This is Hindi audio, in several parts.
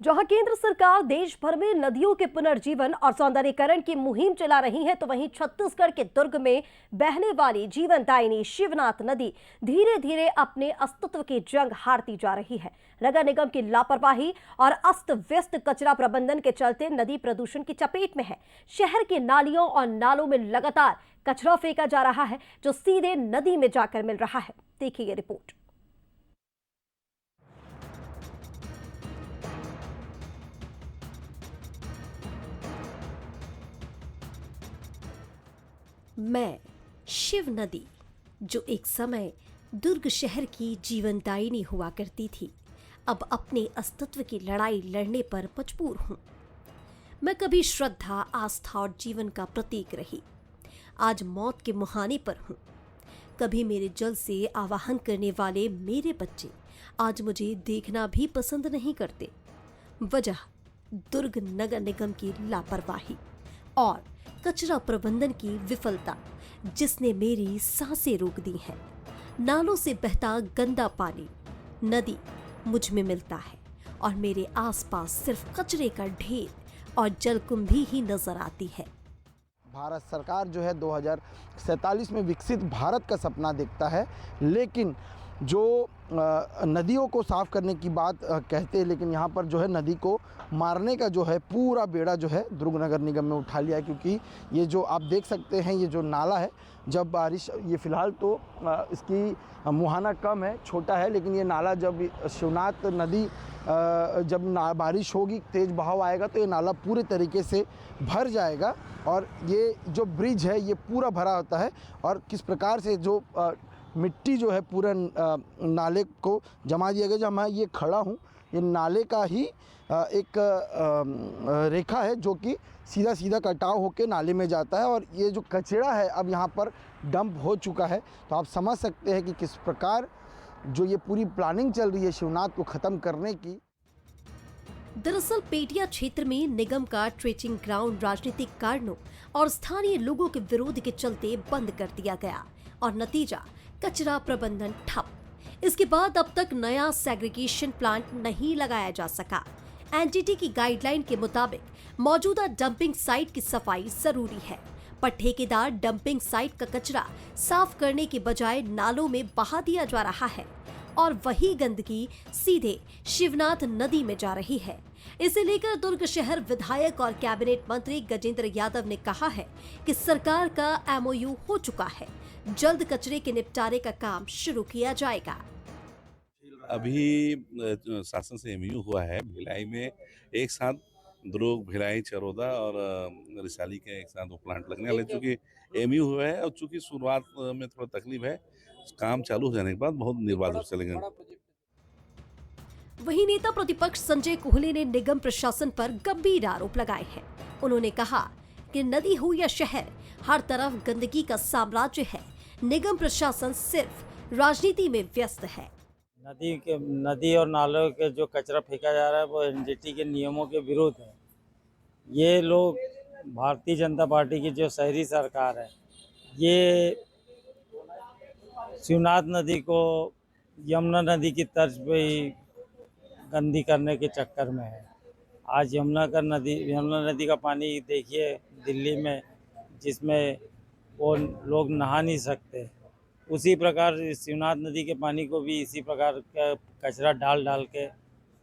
जहां केंद्र सरकार देश भर में नदियों के पुनर्जीवन और सौंदर्यीकरण की मुहिम चला रही है, तो वहीं छत्तीसगढ़ के दुर्ग में बहने वाली जीवनदायिनी शिवनाथ नदी धीरे धीरे अपने अस्तित्व की जंग हारती जा रही है। नगर निगम की लापरवाही और अस्त व्यस्त कचरा प्रबंधन के चलते नदी प्रदूषण की चपेट में है। शहर के नालियों और नालों में लगातार कचरा फेंका जा रहा है, जो सीधे नदी में जाकर मिल रहा है। देखिए ये रिपोर्ट। मैं शिव नदी, जो एक समय दुर्ग शहर की जीवनदायिनी हुआ करती थी, अब अपने अस्तित्व की लड़ाई लड़ने पर मजबूर हूं। मैं कभी श्रद्धा, आस्था और जीवन का प्रतीक रही, आज मौत के मुहाने पर हूं। कभी मेरे जल से आवाहन करने वाले मेरे बच्चे आज मुझे देखना भी पसंद नहीं करते। वजह दुर्ग नगर निगम की लापरवाही और कचरा प्रबंधन की विफलता, जिसने मेरी सांसें रोक दी हैं। नालों से बहता गंदा पानी नदी मुझ में मिलता है और मेरे आसपास सिर्फ कचरे का ढेर और जलकुंभी ही नजर आती है। भारत सरकार जो है 2047 में विकसित भारत का सपना देखता है, लेकिन जो नदियों को साफ़ करने की बात कहते हैं, लेकिन यहाँ पर जो है नदी को मारने का जो है पूरा बेड़ा जो है दुर्ग नगर निगम में उठा लिया है। क्योंकि ये जो आप देख सकते हैं, ये जो नाला है, जब बारिश, ये फ़िलहाल तो इसकी मुहाना कम है, छोटा है, लेकिन ये नाला जब शिवनाथ नदी जब बारिश होगी, तेज़ बहाव आएगा, तो ये नाला पूरे तरीके से भर जाएगा और ये जो ब्रिज है ये पूरा भरा होता है। और किस प्रकार से जो मिट्टी जो है पूरे नाले को जमा दिया गया। जब मैं ये खड़ा हूँ, ये नाले का ही एक रेखा है जो कि सीधा सीधा कटाव होकर नाले में जाता है, और ये जो कचरा है अब यहाँ पर डंप हो चुका है। तो आप समझ सकते हैं कि किस प्रकार जो ये पूरी प्लानिंग चल रही है शिवनाथ को ख़त्म करने की। दरअसल पेटिया क्षेत्र में निगम का ट्रेचिंग ग्राउंड राजनीतिक कारणों और स्थानीय लोगों के विरोध के चलते बंद कर दिया गया और नतीजा कचरा प्रबंधन ठप। इसके बाद अब तक नया सेग्रीगेशन प्लांट नहीं लगाया जा सका। एनजीटी की गाइडलाइन के मुताबिक मौजूदा डंपिंग साइट की सफाई जरूरी है, पर ठेकेदार डंपिंग साइट का कचरा साफ करने के बजाय नालों में बहा दिया जा रहा है और वही गंदगी सीधे शिवनाथ नदी में जा रही है। इसे लेकर दुर्ग शहर विधायक और कैबिनेट मंत्री गजेंद्र यादव ने कहा है कि सरकार का एमओयू हो चुका है, जल्द कचरे के निपटारे का काम शुरू किया जाएगा। अभी शासन से एमयू हुआ है भिलाई में, एक साथ दुर्ग, भिलाई, चरोदा और रिसाली के एक साथ वो प्लांट लगने वाले। चूँकि एमयू हुआ है और चूँकि शुरुआत में थोड़ा तकलीफ है, काम चालू हो जाने के बाद बहुत निर्बाध रूप से चलेंगे। वहीं नेता प्रतिपक्ष संजय कोहले ने निगम प्रशासन पर गंभीर आरोप लगाए हैं। उन्होंने कहा कि नदी हो या शहर, हर तरफ गंदगी का साम्राज्य है। निगम प्रशासन सिर्फ राजनीति में व्यस्त है। नदी और नालों के जो कचरा फेंका जा रहा है वो एनजीटी के नियमों के विरुद्ध है। ये लोग, भारतीय जनता पार्टी की जो शहरी सरकार है, ये शिवनाथ नदी को यमुना नदी की तर्ज पे ही गंदी करने के चक्कर में है। आज यमुना नदी का पानी देखिए दिल्ली में, जिसमें वो लोग नहा नहीं सकते, उसी प्रकार शिवनाथ नदी के पानी को भी इसी प्रकार का कचरा डाल के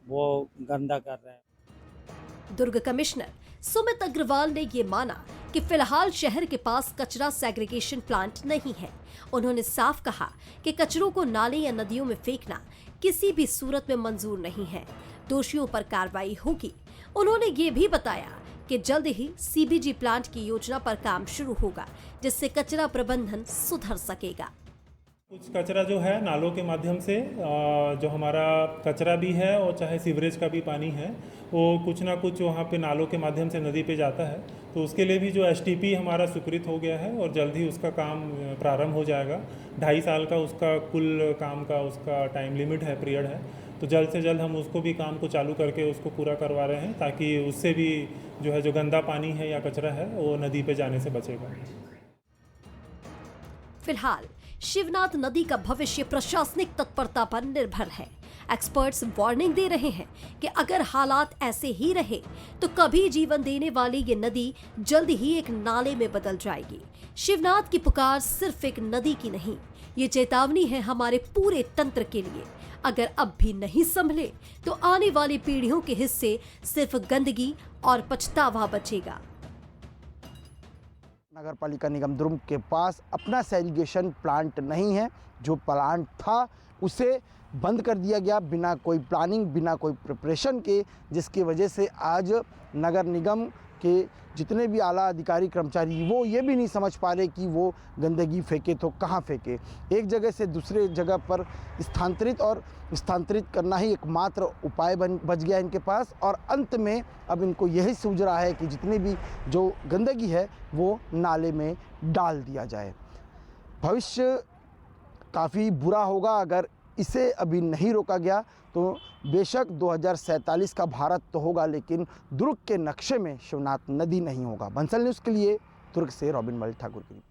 वो गंदा कर रहे हैं। दुर्ग कमिश्नर सुमित अग्रवाल ने ये माना कि फिलहाल शहर के पास कचरा सेग्रीगेशन प्लांट नहीं है। उन्होंने साफ कहा कि कचरों को नाले या नदियों में फेंकना किसी भी सूरत में मंजूर नहीं है, दोषियों पर कार्रवाई होगी। उन्होंने ये भी बताया कि जल्द ही सीबीजी प्लांट की योजना पर काम शुरू होगा, जिससे कचरा प्रबंधन सुधर सकेगा। कुछ कचरा जो है नालों के माध्यम से, जो हमारा कचरा भी है और चाहे सीवरेज का भी पानी है, वो कुछ ना कुछ वहाँ पे नालों के माध्यम से नदी पे जाता है। तो उसके लिए भी जो एसटीपी हमारा स्वीकृत हो गया है और जल्द ही उसका काम प्रारंभ हो जाएगा। 2.5 साल का उसका कुल काम का उसका टाइम लिमिट है, पीरियड है। तो जल्द से जल्द हम उसको भी काम को चालू करके उसको पूरा करवा रहे हैं, ताकि उससे भी जो है जो गंदा पानी है या कचरा है वो नदी पे जाने से बचेगा। फिलहाल शिवनाथ नदी का भविष्य प्रशासनिक तत्परता पर निर्भर है। एक्सपर्ट्स वार्निंग दे रहे हैं कि अगर हालात ऐसे ही रहे तो कभी जीवन देने वाली ये नदी जल्द ही एक नाले में बदल जाएगी। शिवनाथ की पुकार सिर्फ एक नदी की नहीं, ये चेतावनी है हमारे पूरे तंत्र के लिए। अगर अब भी नहीं संभले तो आने वाली पीढ़ियों के हिस्से सिर्फ गंदगी और पछतावा बचेगा। नगर पालिका निगम दुर्ग के पास अपना सेग्रीगेशन प्लांट नहीं है। जो प्लांट था उसे बंद कर दिया गया बिना कोई प्लानिंग, बिना कोई प्रिपरेशन के, जिसकी वजह से आज नगर निगम के जितने भी आला अधिकारी कर्मचारी वो ये भी नहीं समझ पा रहे कि वो गंदगी फेंके तो कहाँ फेंके। एक जगह से दूसरे जगह पर स्थानांतरित करना ही एकमात्र उपाय बच गया इनके पास। और अंत में अब इनको यही सूझ रहा है कि जितनी भी जो गंदगी है वो नाले में डाल दिया जाए। भविष्य काफ़ी बुरा होगा अगर इसे अभी नहीं रोका गया तो। बेशक 2047 का भारत तो होगा, लेकिन दुर्ग के नक्शे में शिवनाथ नदी नहीं होगा। बंसल न्यूज़ के लिए दुर्ग से रॉबिन मल ठाकुर की।